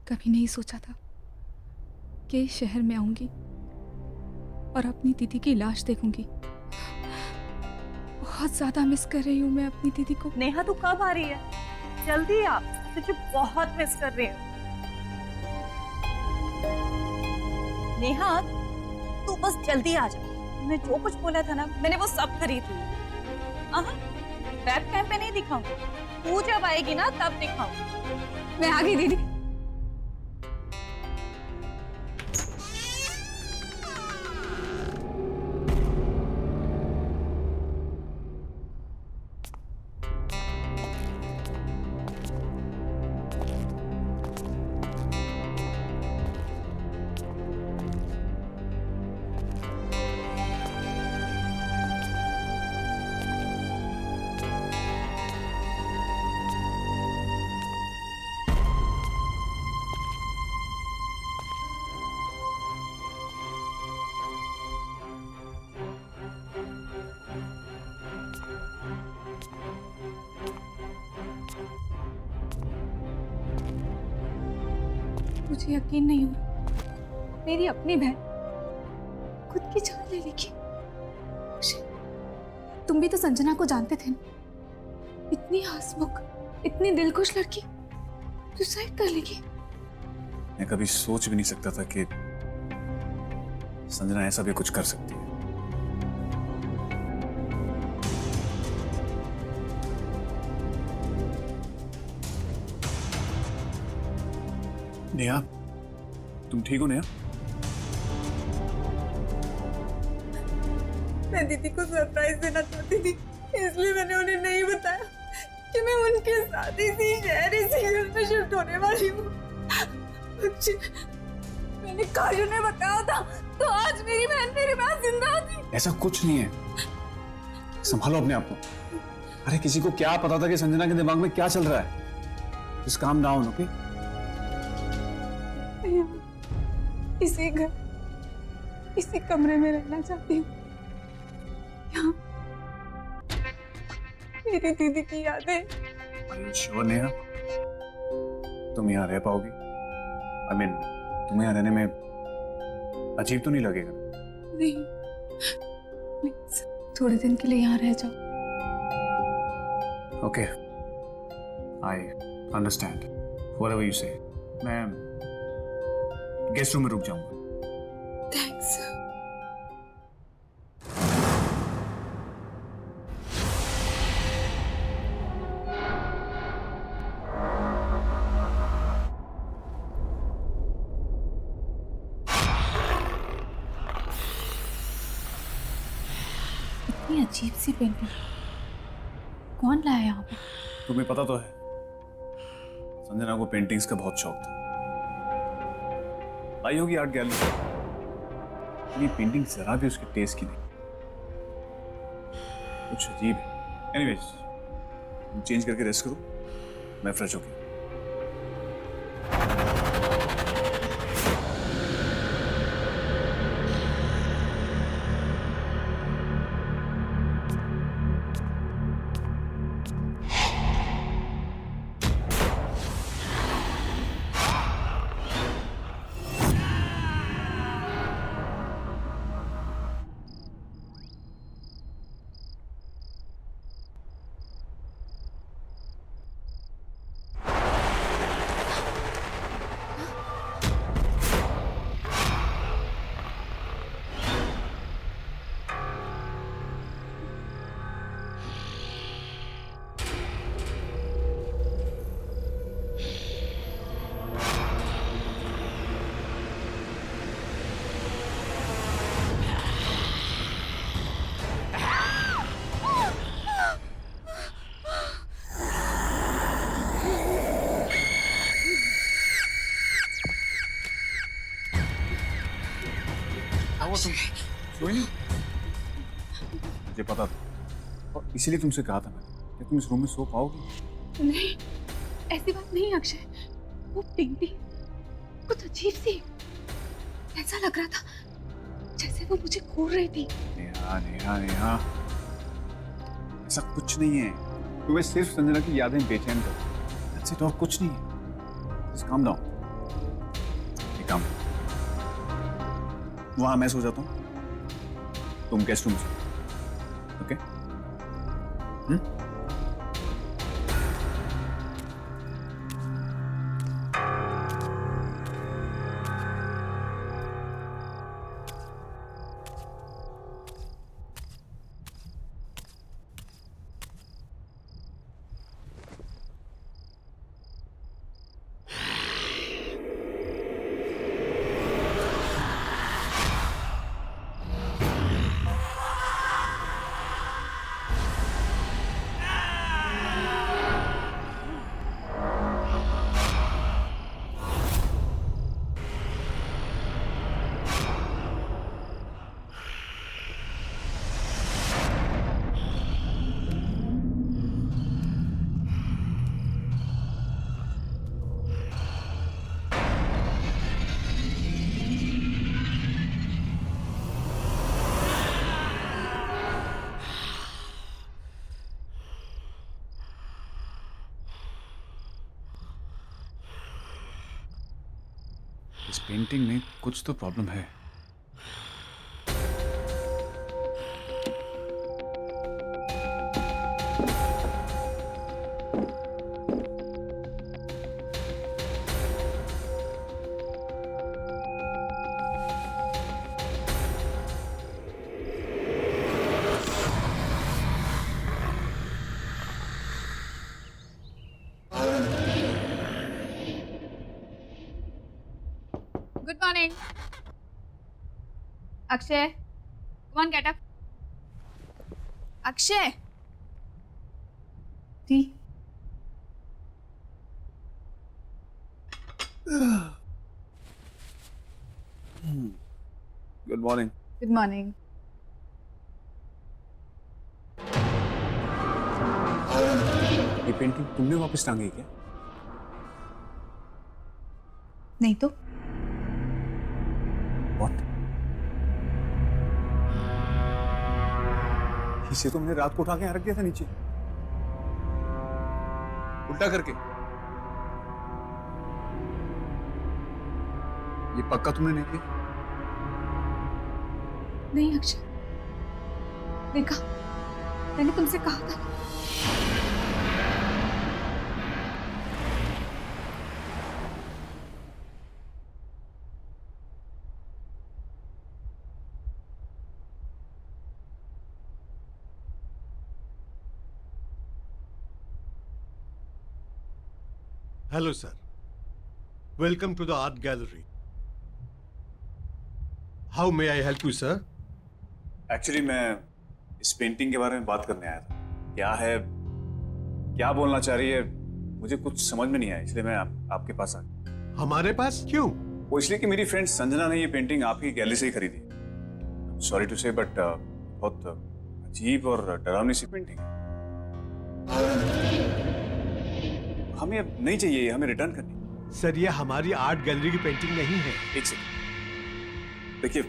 कभी नहीं सोचा था कि इस शहर में आऊंगी और अपनी दीदी की लाश देखूंगी। बहुत ज्यादा मिस कर रही हूँ मैं अपनी दीदी को। नेहा तू कब आ रही है? जल्दी आ, तुझे बहुत मिस कर रही हूँ। नेहा तू बस जल्दी आ जा। मैं जो कुछ बोला था ना, मैंने वो सब खरीद लिया। वेब कैम पे नहीं दिखाऊंगी, तू जब आएगी ना तब दिखाऊंगी। मैं आ गई दीदी। मुझे यकीन नहीं हो रहा, मेरी अपनी बहन खुद की जान ले लेगी। तुम भी तो संजना को जानते थे ना, इतनी हंसमुख, इतनी दिलखुश लड़की सुसाइड कर लेगी। मैं कभी सोच भी नहीं सकता था कि संजना ऐसा भी कुछ कर सकती है। नेहा, तुम ठीक हो नेहा? मैं दीदी को सरप्राइज देना चाहती थी, इसलिए मैंने उन्हें नहीं बताया कि मैं उनके साथ इसी शहर, इसी घर में शिफ्ट होने वाली हूँ। मैंने काजू ने बताया था तो आज मेरी बहन मेरे पास जिंदा थी। ऐसा कुछ नहीं है, संभालो अपने आप को। अरे किसी को क्या पता था कि संजना के दिमाग में क्या चल रहा है। Just calm down, okay? इसी घर, इसी कमरे में रहना चाहती हूँ। यहाँ मेरी दीदी की यादें। Are you sure, Neha? तुम यहाँ रह पाओगी? I mean, तुम्हें यहाँ रहने में अजीब तो नहीं लगेगा? नहीं, प्लीज थोड़े दिन के लिए यहाँ रह जाओ। Okay, I understand. Whatever you say. मैं गेस्ट रूम में रुक जाऊंगा। थैंक्स। इतनी अजीब सी पेंटिंग कौन लाया यहाँ पे? तुम्हें पता तो है, संजना को पेंटिंग्स का बहुत शौक था। आई होगी आर्ट गैलरी, ये पेंटिंग जरा भी उसके टेस्ट की नहीं, कुछ अजीब है। एनीवेज, तुम चेंज करके रेस्ट करो, मैं फ्रेश हो गया। तुम सोई नहीं? मुझे पता था और इसीलिए तुमसे कहा था मैंने कि तुम इस रूम में सो पाओगी। नहीं, ऐसी बात नहीं अक्षय। वो पेंटिंग कुछ अजीब सी, ऐसा लग रहा था जैसे वो मुझे घूर रही थी। नेहा नेहा नेहा, ऐसा कुछ नहीं है। तुम्हें सिर्फ संजना की यादें बेचैन कर, और कुछ नहीं है। Just calm down. काम वहां मैं सो जाता हूँ, तुम गेस्ट रूम सो। ओके? इस पेंटिंग में कुछ तो प्रॉब्लम है। Good morning. Akshay, come on, get up. Akshay. Tea. Good morning. Good morning. ये पेंटिंग तुमने वापस टांगी क्या? नहीं तो What? इसे तुमने रात को उठा के यहाँ रख दिया था नीचे, उल्टा करके। ये पक्का तुमने नहीं किया? नहीं अक्षय, देखा, मैंने तुमसे कहा था। Hello, sir. Welcome to the art gallery. How may I help you, sir? Actually मैं इस पेंटिंग के बारे में बात करने आया था। क्या है, क्या बोलना चाह रही है, मुझे कुछ समझ में नहीं आया, इसलिए मैं आपके पास आ गया। हमारे पास क्यों? वो इसलिए कि मेरी फ्रेंड संजना ने ये पेंटिंग आपकी गैलरी से ही खरीदी। सॉरी टू से, बट बहुत अजीब और डरावनी सी पेंटिंग है। हमें अब नहीं चाहिए, हमें रिटर्न करनी। सर, ये हमारी आर्ट गैलरी की पेंटिंग नहीं है। एक सेकंड, देखिए,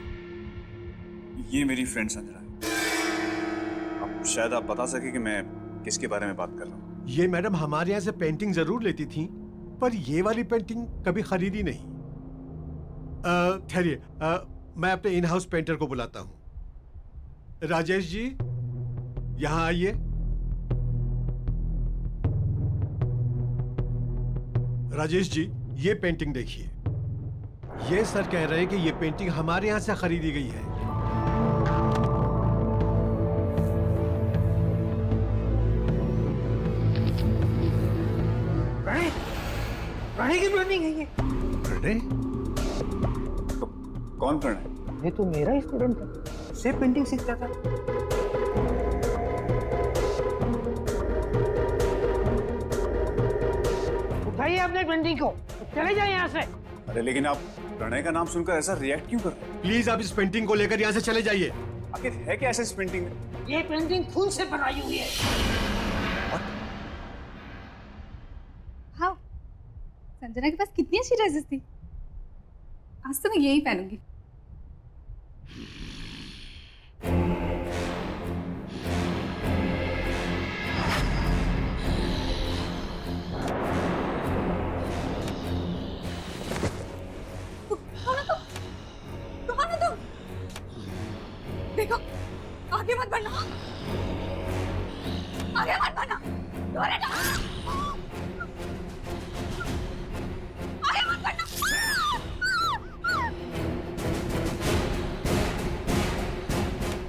ये मेरी फ्रेंड संजना है। अब शायद आप बता सके कि मैं किसके बारे में बात कर रहा हूँ। ये मैडम हमारे यहाँ से पेंटिंग जरूर लेती थी, पर ये वाली पेंटिंग कभी खरीदी नहीं। ठहरिए, मैं अपने इन हाउस पेंटर को बुलाता हूँ। राजेश जी, यहाँ आइए। राजेश जी, ये पेंटिंग देखिए। ये सर कह रहे हैं कि ये पेंटिंग हमारे यहाँ से खरीदी गई है। प्रणय की पेंटिंग है ये। प्रणय? तो कौन प्रणय? ये तो मेरा ही स्टूडेंट था, से पेंटिंग सीखता था। उठाइए अपने पेंटिंग को, चले जाए यहाँ से। अरे लेकिन आप प्रणय का नाम सुनकर ऐसा रिएक्ट क्यों कर रहे हैं? प्लीज आप इस पेंटिंग को लेकर यहाँ से चले जाइए। आखिर है क्या ऐसा इस पेंटिंग में? ये पेंटिंग खून से बनाई हुई है। हाँ, संजना के पास कितनी अच्छी ड्रेसेस थी। आज तो मैं यही पहनूंगी। आगे मत बढ़ना, डोरेट आगे मत बढ़ना।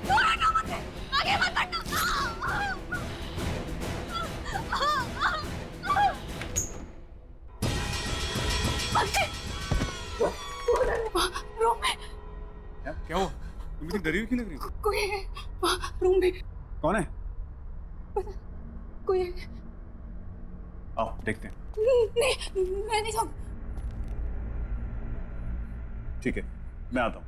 डोरेट मत, आगे मत बढ़ना। रूम में क्या हुआ? तुम इतनी डरी हुई क्यों लग रही हो? कोई है वहाँ रूम में, कौन है? कोई है। आओ देखते हैं। नहीं, मैं नहीं जाऊँ। ठीक है, मैं आता हूँ।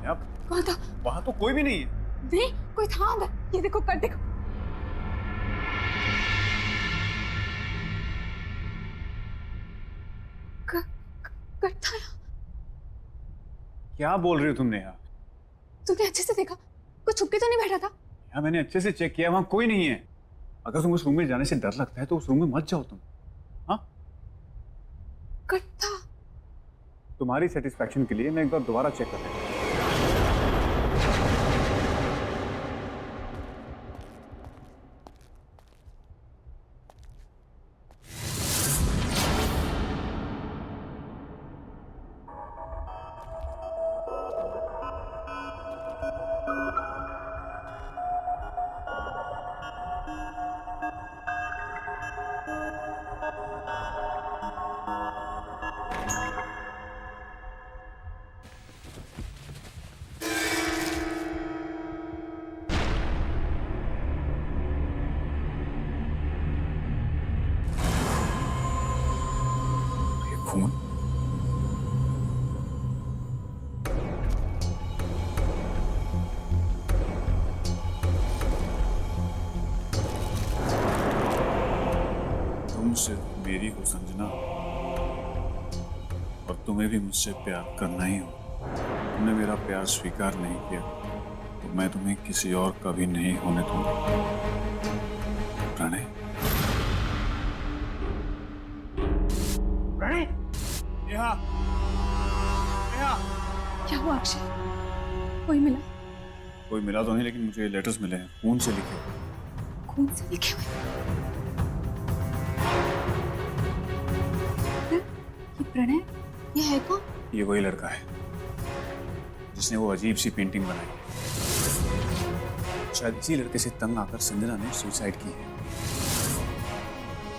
अब कौन था? वहां तो कोई भी नहीं है। नहीं, कोई था अंदर। ये देखो, कट देखो। कट था यहाँ। क्या बोल रही हो तुमने यार? तुमने अच्छे से देखा? कोई छुप के तो नहीं बैठा था? यार मैंने अच्छे से चेक किया, वहां कोई नहीं है। अगर तुम उस रूम में जाने से डर लगता है तो उस रूम में मत जाओ तुम। हाँ, कट था। तुम्हारी सेटिस्फैक्शन के लिए मैं एक बार दोबारा चेक कर लेता हूँ। खून? तुम सिर्फ मेरी हो संजना, और तुम्हें भी मुझसे प्यार करना ही हो। तुमने मेरा प्यार स्वीकार नहीं किया तो मैं तुम्हें किसी और का भी नहीं होने दूंगा। प्रणय, प्रणय, नेहा, नेहा। क्या हुआ अक्षय? कोई मिला? कोई मिला तो नहीं, लेकिन मुझे लेटर्स मिले हैं, खून से लिखे हुए। खून से लिखे हुए? ये प्रणय, ये है कौन? ये वही लड़का है जिसने वो अजीब सी पेंटिंग बनाई। शायद इसी लड़के से तंग आकर संजना ने सुसाइड की है।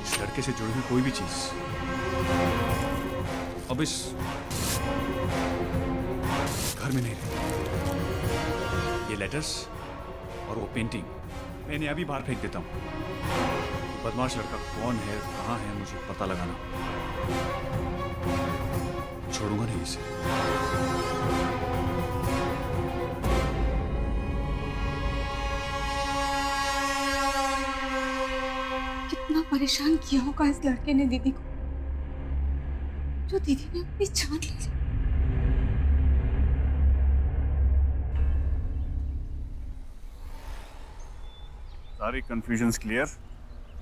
इस लड़के से जुड़ी हुई कोई भी चीज अब इस घर में नहीं रही। ये लेटर्स और वो पेंटिंग मैं इन्हें अभी बाहर फेंक देता हूँ। बदमाश लड़का कौन है, कहाँ है, मुझे पता लगाना। छोड़ूंगा नहीं इसे। कितना परेशान किया होगा इस लड़के ने दीदी को, जो दीदी ने अपनी जान ले ली। सारी कंफ्यूजन्स क्लियर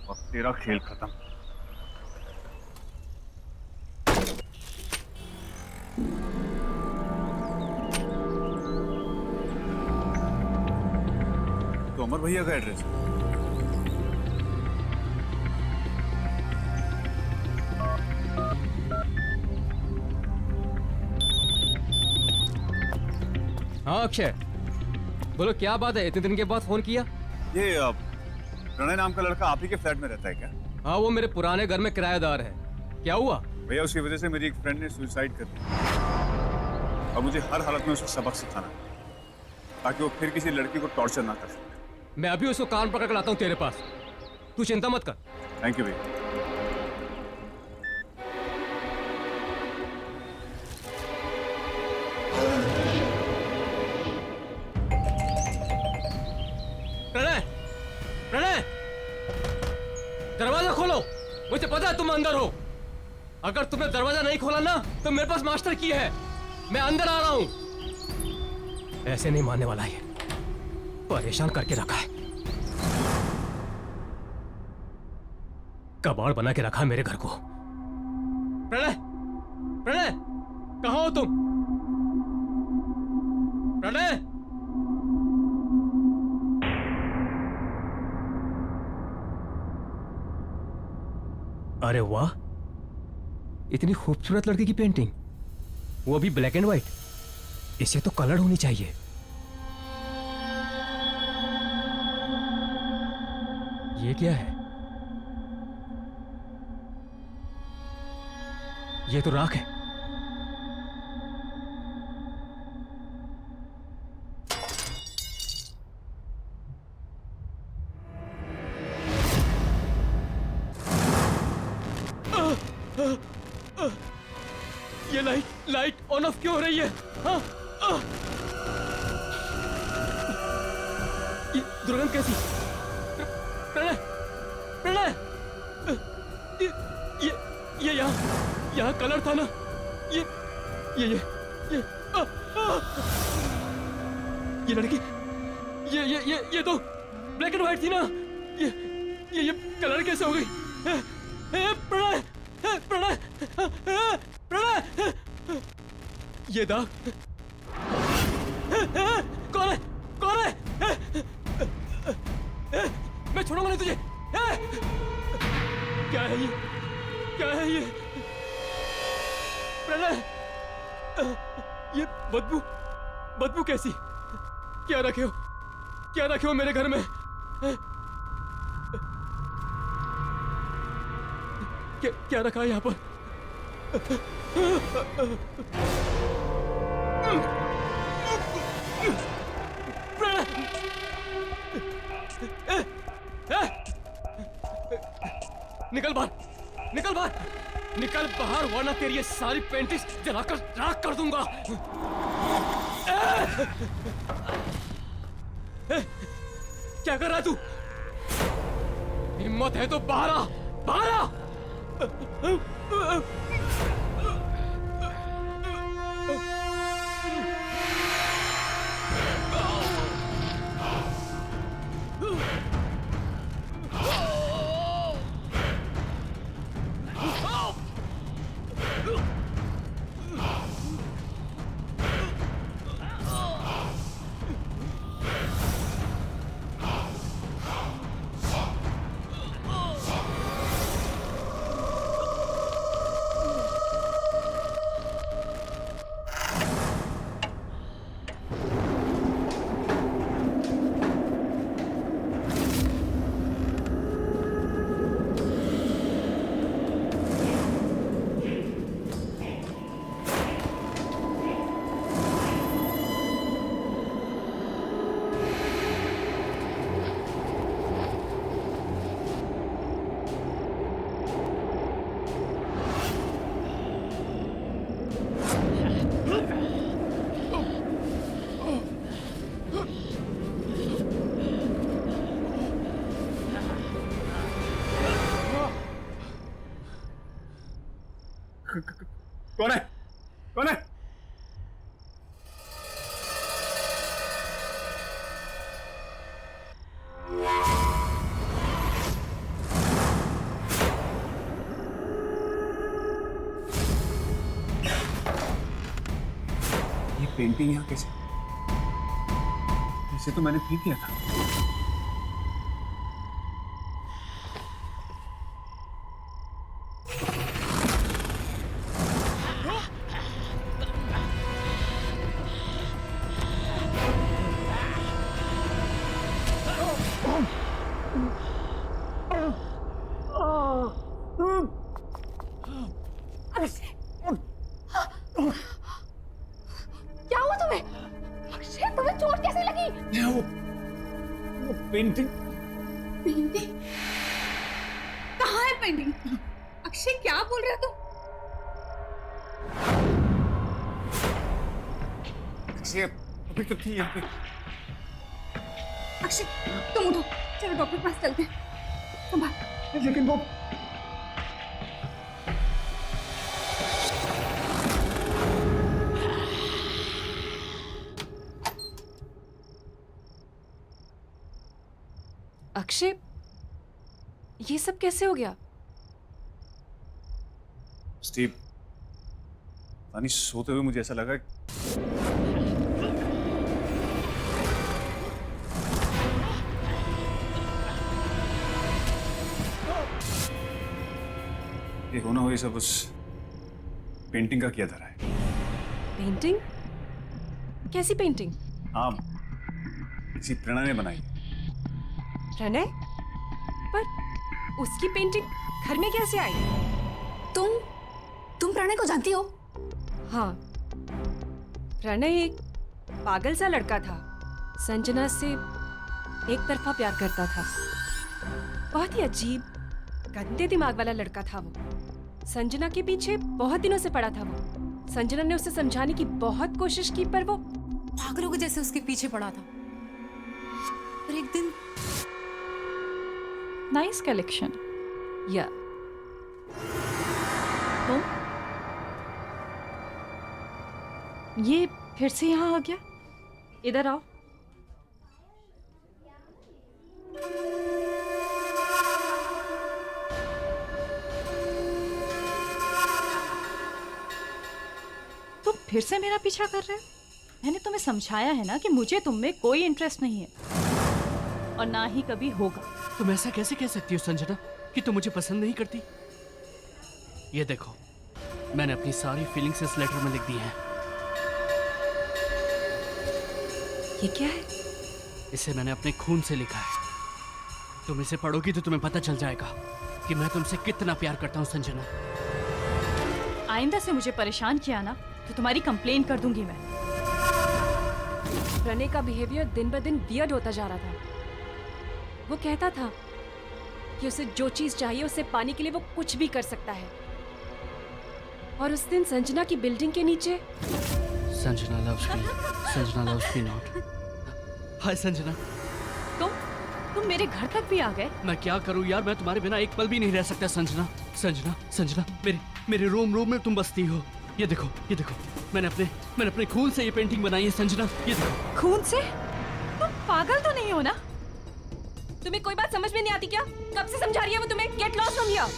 और तेरा खेल खत्म। तो अमर भैया का एड्रेस है। हाँ अक्षय, बोलो क्या बात है, इतने दिन के बाद फोन किया? ये प्रणय नाम का लड़का आप ही के फ्लैट में रहता है क्या? हाँ, वो मेरे पुराने घर में किराएदार है। क्या हुआ? भैया उसकी वजह से मेरी एक फ्रेंड ने सुसाइड कर दी और मुझे हर हालत में उसको सबक सिखाना है ताकि वो फिर किसी लड़की को टॉर्चर ना कर सके। मैं अभी उसको कान पकड़ कर लाता हूँ तेरे पास, तू चिंता मत कर। थैंक यू भैया। दरवाजा खोलो। मुझे पता है तुम अंदर हो। अगर तुमने दरवाजा नहीं खोला ना तो मेरे पास मास्टर की है। मैं अंदर आ रहा हूं। ऐसे नहीं मानने वाला ये। परेशान करके रखा है। कबाड़ बना के रखा है मेरे घर को। प्रणय, प्रणय, कहाँ हो तुम? प्रणय, अरे वाह, इतनी खूबसूरत लड़की की पेंटिंग, वो भी ब्लैक एंड व्हाइट। इसे तो कलर होनी चाहिए। ये क्या है? ये तो राख है। ये लाइट ऑन ऑफ क्यों हो रही है? हाँ? ये दुर्गंध कैसी? प्रणय, प्रणय, ये यहाँ कलर था ना? ये लड़की, ये तो ब्लैक एंड व्हाइट थी ना? ये कलर कैसे हो गई? प्रणय, प्रणय, प्रणय, ये दाग कौन है? कौन है? मैं छोड़ूंगा नहीं तुझे। क्या है ये? क्या है ये? प्रणय, ये बदबू कैसी? क्या रखे हो? क्या रखे हो मेरे घर में? क्या रखा है यहाँ पर? निकल बाहर, निकल बाहर, निकल बाहर, वरना तेरी ये सारी पेंटिंग्स जलाकर राख कर दूंगा। क्या कर रहा है तू? हिम्मत है तो बाहर आ, बाहर आ। कौन है? कौन है? ये पेंटिंग यहाँ कैसे? इसे तो मैंने फेंक दिया था। क्या हुआ तुम्हें? अक्षय, तुम्हें चोट कैसे लगी? वो पेंटिंग। पेंटिंग? कहाँ है पेंटिंग? अक्षय, क्या बोल रहे हो तुम? अक्षय अभी तो थी यहाँ पे। अक्षय, तुम उठो, चलो डॉक्टर के पास चलते हैं। संभाल। लेकिन वो अक्षय, ये सब कैसे हो गया? स्टीव, पानी सोते हुए मुझे ऐसा लगा ये होना हो, ये सब उस पेंटिंग का किया धरा है। पेंटिंग? कैसी पेंटिंग? हाँ, किसी प्रेरणा ने बनाई है। प्रणय? पर उसकी पेंटिंग घर में कैसे आई? तुम प्रणय को जानती हो? हाँ, प्रणय एक पागल सा लड़का था। संजना से एक तरफा प्यार करता था। बहुत ही अजीब, गंदे दिमाग वाला लड़का था वो। संजना के पीछे बहुत दिनों से पड़ा था वो। संजना ने उसे समझाने की बहुत कोशिश की, पर वो पागलों के जैसे उसके पीछे पड़ा था। पर एक दिन नाइस कलेक्शन। या तुम ये फिर से यहाँ आ गया? इधर आओ। तुम फिर से मेरा पीछा कर रहे हो? मैंने तुम्हें समझाया है ना कि मुझे तुम में कोई इंटरेस्ट नहीं है और ना ही कभी होगा। तुम ऐसा कैसे कह सकती हो संजना कि तुम मुझे पसंद नहीं करती? ये देखो, मैंने अपनी सारी फीलिंग्स इस लेटर में लिख दी हैं। ये क्या है? इसे मैंने अपने खून से लिखा है। तुम इसे पढ़ोगी तो तुम्हें पता चल जाएगा कि मैं तुमसे कितना प्यार करता हूँ संजना। आइंदा से मुझे परेशान किया ना तो तुम्हारी कंप्लेन कर दूंगी मैं। प्रणय का बिहेवियर दिन ब दिन वियर्ड होता जा रहा था। वो कहता था कि उसे जो चीज चाहिए उसे पाने के लिए वो कुछ भी कर सकता है। और उस दिन संजना की बिल्डिंग के नीचे संजना लव्स मी नॉट। हाय संजना। तुम मेरे घर तक भी आ गए? मैं क्या करूं यार, मैं तुम्हारे बिना एक पल भी नहीं रह सकता संजना। संजना, मेरे रोम में तुम बसती हो। ये देखो, मैंने अपने खून से ये पेंटिंग बनाई है संजना। ये देखो। खून से? तुम पागल तो नहीं हो ना? तुम्हें कोई बात समझ में नहीं आती क्या? कब से समझा रही है वो तुम्हें? Get lost from here.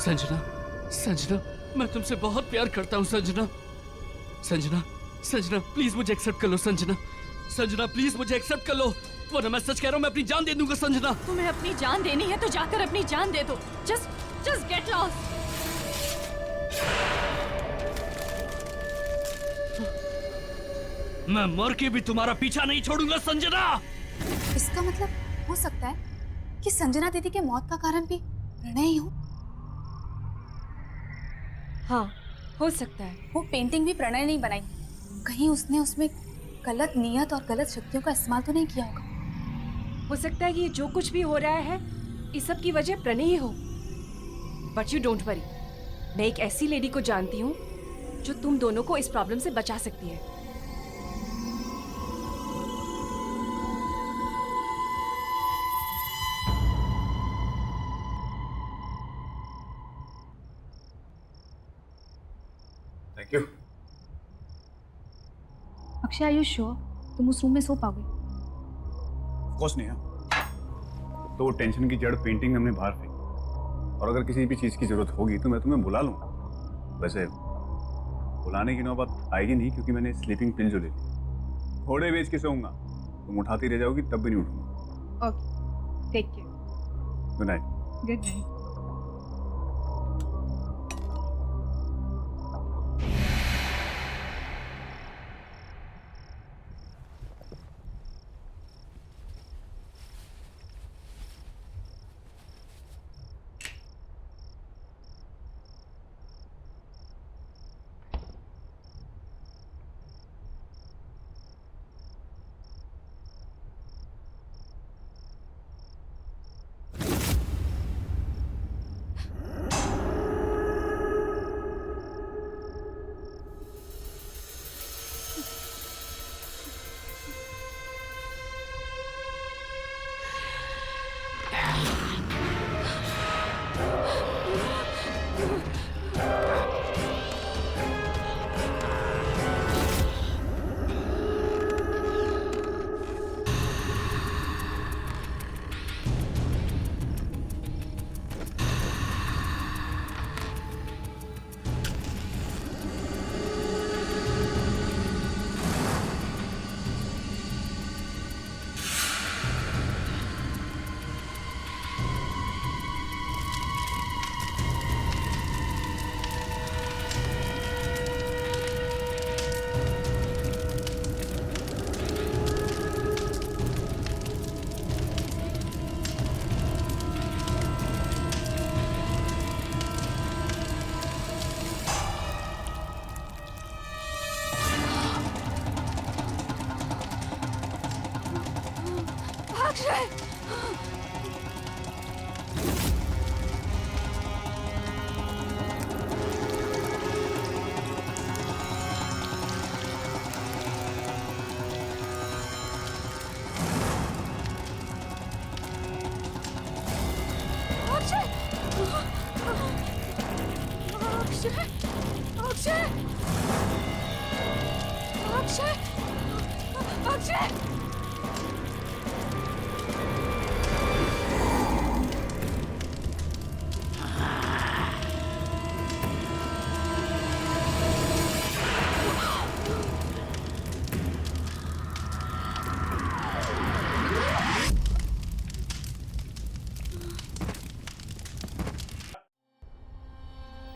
Sanjana, मैं तुमसे बहुत प्यार करता हूँ संजना, प्लीज मुझे एक्सेप्ट कर लो संजना, प्लीज मुझे एक्सेप्ट कर लो, वरना मैं सच कह रहा हूँ, मैं अपनी जान दे दूंगा संजना। तुम्हें अपनी जान देनी है तो जाकर अपनी जान दे दो। Just get lost. मैं मर के भी तुम्हारा पीछा नहीं छोड़ूंगा संजना। इसका मतलब हो सकता है कि संजना दीदी के मौत का कारण भी प्रणय ही हो। हाँ, हो सकता है। वो पेंटिंग भी प्रणय नहीं बनाई। कहीं उसने उसमें गलत नियत और गलत शक्तियों का इस्तेमाल तो नहीं किया होगा। हो सकता है कि जो कुछ भी हो रहा है इस सब की वजह प्रणय ही हो। बट यू डोंट वरी, मैं एक ऐसी लेडी को जानती हूँ जो तुम दोनों को इस प्रॉब्लम से बचा सकती है। Thank you. Akshay, are you sure तुम उस रूम में सो पाओगे? ऑफ कोर्स नहीं है। तो वो टेंशन की जड़ पेंटिंग हमने बाहर फेंकी, और अगर किसी भी चीज़ की जरूरत होगी तो मैं तुम्हें बुला लूँगा। वैसे बुलाने की नौबत आएगी नहीं, क्योंकि मैंने स्लीपिंग पिल जो ले ली, थोड़े बेच के सोऊंगा, तुम उठाती रह जाओगी तब भी नहीं उठूंगा। Okay, take care. Good night. Good night.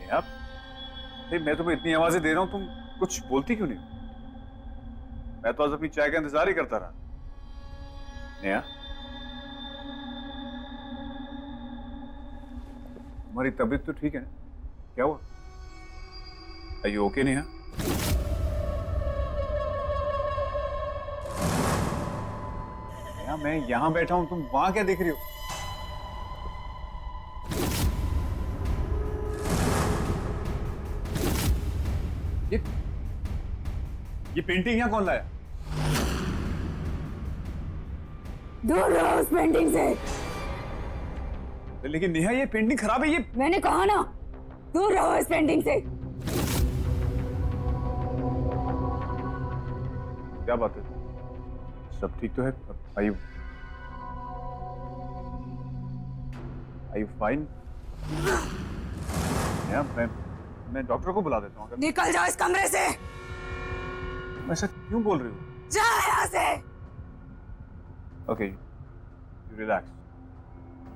Neha, मैं तुम्हें इतनी आवाजें दे रहा हूं, तुम कुछ बोलती क्यों नहीं? मैं तो आज अपनी चाय का इंतजार ही करता रहा। नेहा, तुम्हारी तबीयत तो ठीक है ना? क्या हुआ? Are you okay, Neha? Neha, मैं यहां बैठा हूं, तुम वहां क्या देख रही हो? ये पेंटिंग यहाँ कौन लाया? दूर रहो उस पेंटिंग से। लेकिन नेहा, ये पेंटिंग खराब है। ये मैंने कहा ना, दूर रहो इस पेंटिंग से। क्या बात है? सब ठीक तो है? Are you fine? नेहा, मैं डॉक्टर को बुला देता हूँ। अगर निकल जाओ इस कमरे से। ऐसा क्यों बोल रही हो? जा यहाँ से। Okay, you relax.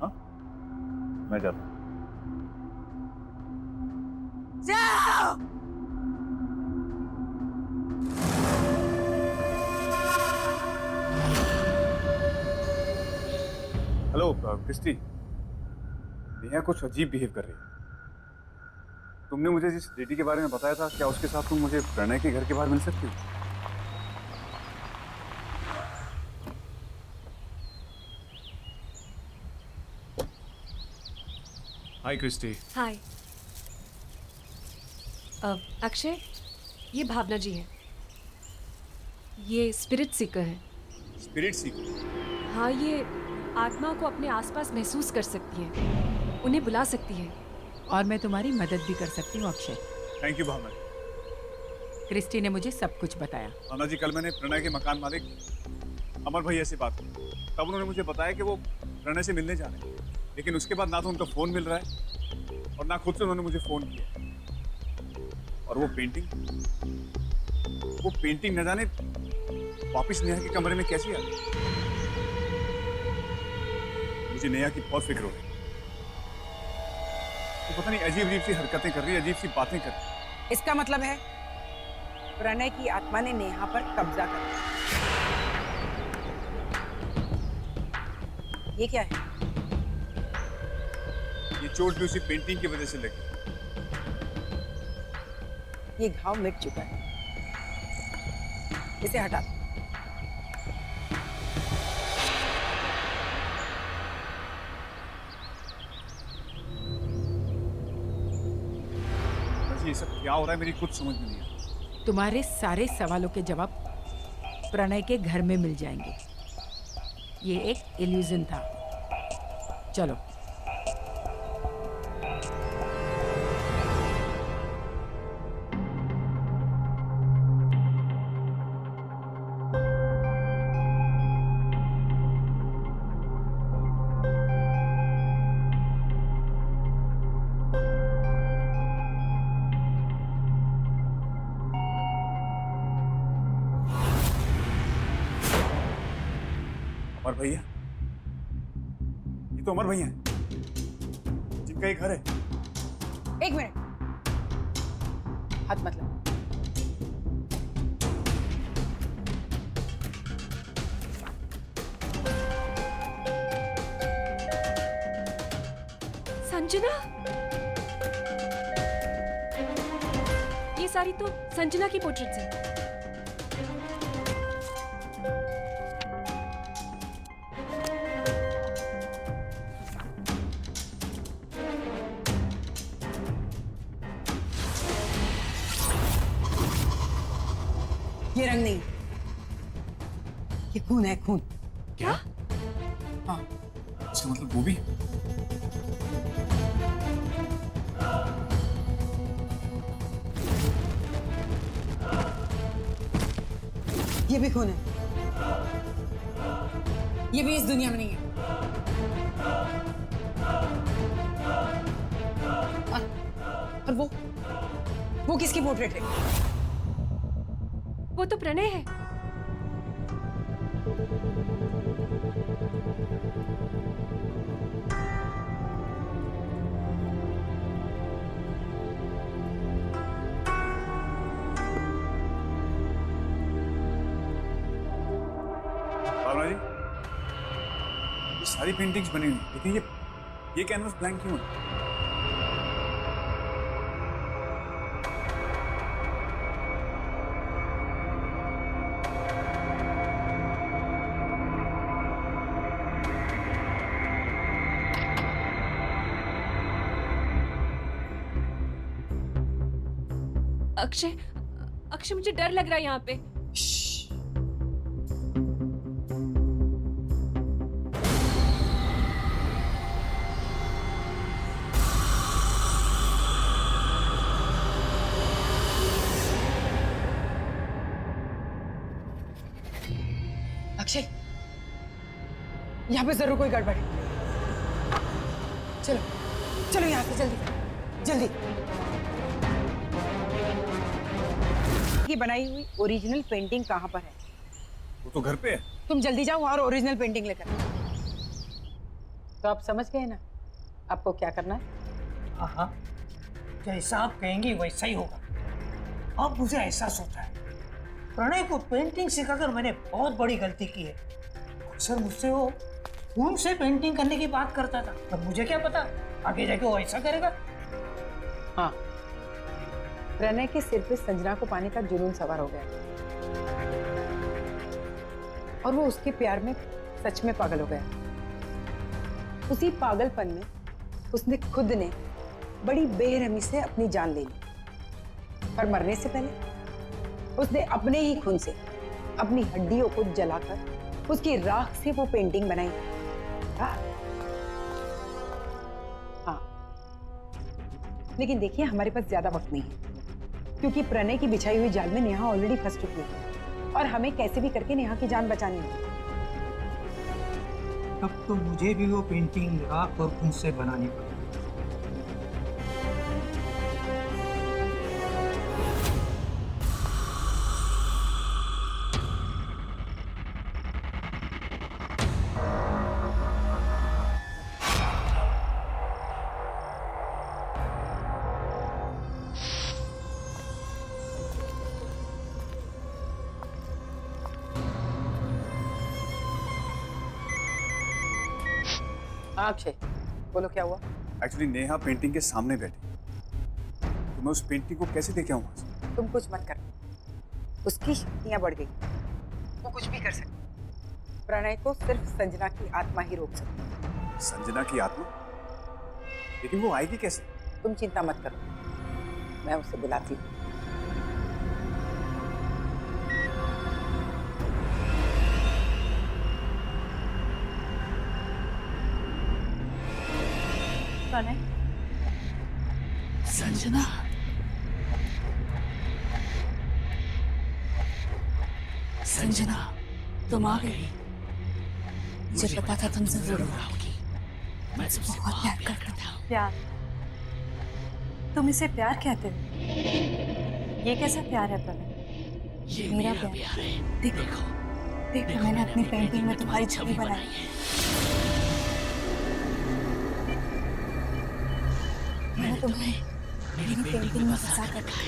हाँ, मैं जाता हूँ। जाओ। हेलो क्रिस्टी, नेहा कुछ अजीब बिहेव कर रही है। तुमने मुझे जिस लेडी के बारे में बताया था, क्या उसके साथ तुम मुझे प्रणय के घर के बाहर मिल सकती हो? हाय क्रिस्टी। हाय। अक्षय, ये भावना जी हैं। ये स्पिरिट सीकर हैं। स्पिरिट सीकर? हाँ, ये आत्मा को अपने आसपास महसूस कर सकती है, उन्हें बुला सकती है। और मैं तुम्हारी मदद भी कर सकती हूँ Akshay. Thank you Bhavna. Christy ने मुझे सब कुछ बताया। भावना जी, कल मैंने प्रणय के मकान मालिक अमर भैया से बात की, तब उन्होंने मुझे बताया कि वो प्रणय से मिलने जा रहे हैं, लेकिन उसके बाद ना तो उनका फोन मिल रहा है और ना खुद से उन्होंने मुझे फोन किया। और वो पेंटिंग न जाने वापिस नेहा के कमरे में कैसी आ गई। मुझे नेहा की बहुत फिक्र हो रही है। तो पता नहीं अजीब अजीब सी हरकतें कर रही है, अजीब सी बातें कर रही है। इसका मतलब है प्रणय की आत्मा ने नेहा पर कब्जा कर लिया। ये क्या है? ये चोट भी उसी पेंटिंग की वजह से लगी। ये घाव मिट चुका है, इसे हटा दो। ये सब क्या हो रहा है, मेरी कुछ समझ में नहीं आ रहा। तुम्हारे सारे सवालों के जवाब प्रणय के घर में मिल जाएंगे। ये एक इल्यूजन था। चलो। अमर भैया, ये तो अमर भैया हैं, जिनका ये घर है। एक मिनट, हाथ मत लगाओ। संजना, ये सारी तो संजना की पोर्ट्रेट्स हैं। ये रंग नहीं, ये खून है, खून। क्या? हाँ। इसका मतलब वो भी? ये भी खून है, ये भी इस दुनिया में नहीं है। और वो किसकी पोर्ट्रेट है? वो तो प्रणय है। भावना जी, ये सारी पेंटिंग्स बनी हुई, लेकिन ये कैनवस ब्लैंक क्यों है? अक्षय, अक्षय मुझे डर लग रहा है यहाँ पे। अक्षय, यहाँ पे जरूर कोई गड़बड़ है। चलो चलो यहाँ से जल्दी जल्दी। की बनाई हुई ओरिजिनल पेंटिंग कहाँ पर है? वो तो घर पे है। तुम जल्दी जाओ और ओरिजिनल पेंटिंग लेकर। तो आप समझ गए ना आपको क्या करना है? हाँ, जैसा आप कहेंगे वैसा ही होगा। अब मुझे एहसास होता है प्रणय को पेंटिंग सिखाकर मैंने बहुत बड़ी गलती की है। अक्सर मुझसे वो खून से पेंटिंग करने की बात करता था, पर मुझे क्या पता आगे जाके वो ऐसा करेगा। हाँ, प्रणय के सिर पे संजना को पाने का जुनून सवार हो गया और वो उसके प्यार में सच में पागल हो गया। उसी पागलपन में उसने खुद ने बड़ी बेरहमी से अपनी जान ले ली और मरने से पहले उसने अपने ही खून से अपनी हड्डियों को जलाकर उसकी राख से वो पेंटिंग बनाई। हाँ, लेकिन देखिए हमारे पास ज्यादा वक्त नहीं है क्योंकि प्रणय की बिछाई हुई जाल में नेहा ऑलरेडी फंस चुकी है और हमें कैसे भी करके नेहा की जान बचानी है। तब तो मुझे भी वो पेंटिंग राख और खून से बनानी पड़ी। अक्षय, बोलो क्या हुआ? एक्चुअली नेहा पेंटिंग के सामने बैठी, तो मैं उस पेंटिंग को कैसे लेके आऊँ वहाँ से? तुम कुछ मत कर, उसकी शक्तियां बढ़ गई, वो कुछ भी कर सकती। प्रणय को सिर्फ संजना की आत्मा ही रोक सकती। संजना की आत्मा? लेकिन वो आएगी कैसे? तुम चिंता मत करो, मैं उसे बुलाती हूँ। प्रणय, संजना, संजना, तुम आ गई। मुझे पता था तुम जरूर आओगी। मैं तुमसे बहुत प्यार करता हूँ। प्यार? तुम इसे प्यार कहते हो? ये कैसा प्यार है प्रणय? ये मेरा मेरा प्यार है। देखो, देखो मैंने अपनी पेंटिंग में तुम्हारी छवि बनाई है। मैंने तुम्हें मेरी पेंटिंग में बसा कर रखा है।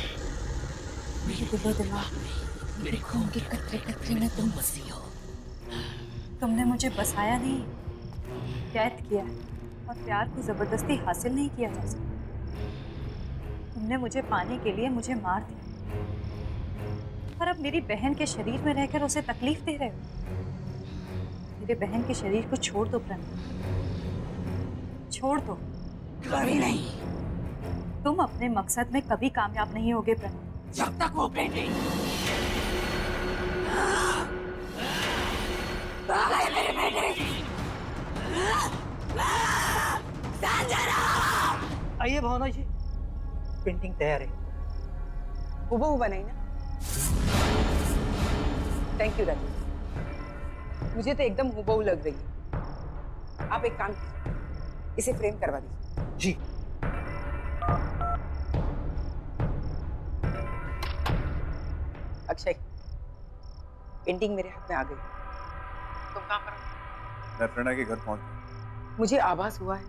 मेरे दिलो दिमाग में, मेरे खून के कतरे कतरे में तुम बसी हो। तुमने मुझे बसाया नहीं, कैद किया है और प्यार को जबरदस्ती हासिल नहीं किया जा सकता। तुमने मुझे पाने के लिए मुझे मार दिया और अब मेरी बहन के शरीर में रहकर उसे तकलीफ दे रहे हो। मेरे बहन के शरीर को छोड़ दो प्रणय, छोड़ दो। कभी नहीं। तुम अपने मकसद में कभी कामयाब नहीं होगे प्रणय। जब तक वो पेंटिंग आइए भावना जी, पेंटिंग तैयार है। हूबहू बनाई ना? थैंक यू राजेश, मुझे तो एकदम हूबहू लग रही है। आप एक काम कीजिए, इसे फ्रेम करवा दीजिए। जी। अक्षय, पेंटिंग मेरे हाथ में आ गई। तुम कहाँ पर हो? मैं प्रणय के घर पहुंच गया। मुझे आभास हुआ है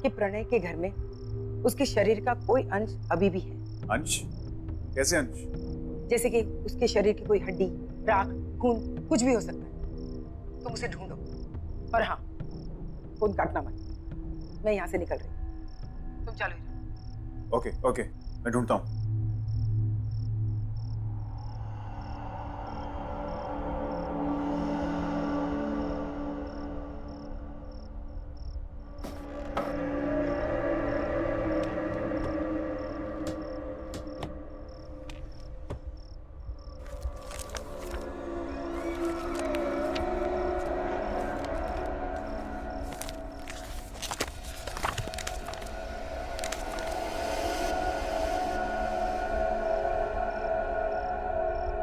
कि प्रणय के घर में उसके शरीर का कोई अंश अभी भी है। अंश? कैसे अंश? जैसे कि उसके शरीर की कोई हड्डी, राख, खून, कुछ भी हो सकता है। तुम उसे ढूंढो। और हाँ, फोन काटना मत, मैं यहाँ से निकल रही हूँ। तुम चालू ही रहो। ओके ओके, मैं ढूंढता हूँ।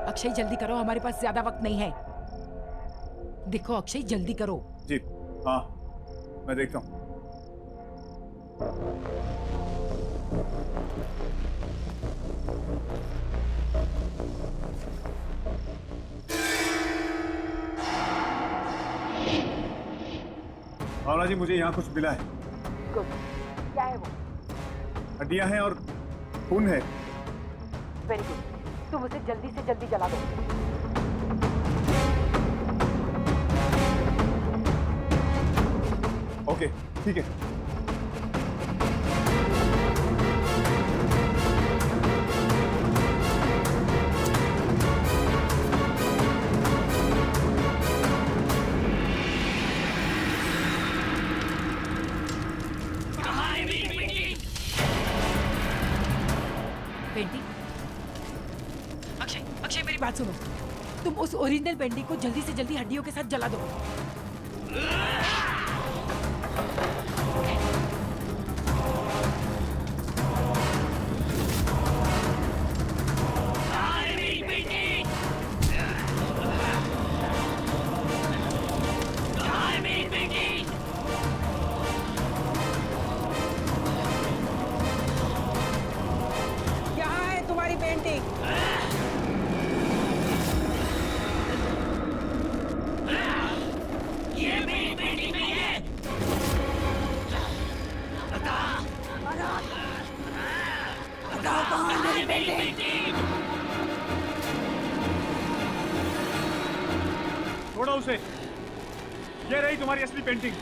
अक्षय जल्दी करो, हमारे पास ज्यादा वक्त नहीं है। देखो अक्षय जल्दी करो। जी हाँ, मैं देखता हूँ। भावना जी, मुझे यहाँ कुछ मिला है। क्या है वो? हड्डियां हैं और खून है। वेरी गुड, तुम उसे जल्दी से जल्दी जला दो। ओके ठीक है। पेंटिंग, अक्षय मेरी बात सुनो, तुम उस ओरिजिनल पेंटिंग को जल्दी से जल्दी हड्डियों के साथ जला दो। यहाँ है तुम्हारी पेंटिंग। छोड़ो उसे, ये रही तुम्हारी असली पेंटिंग।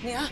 नेहा,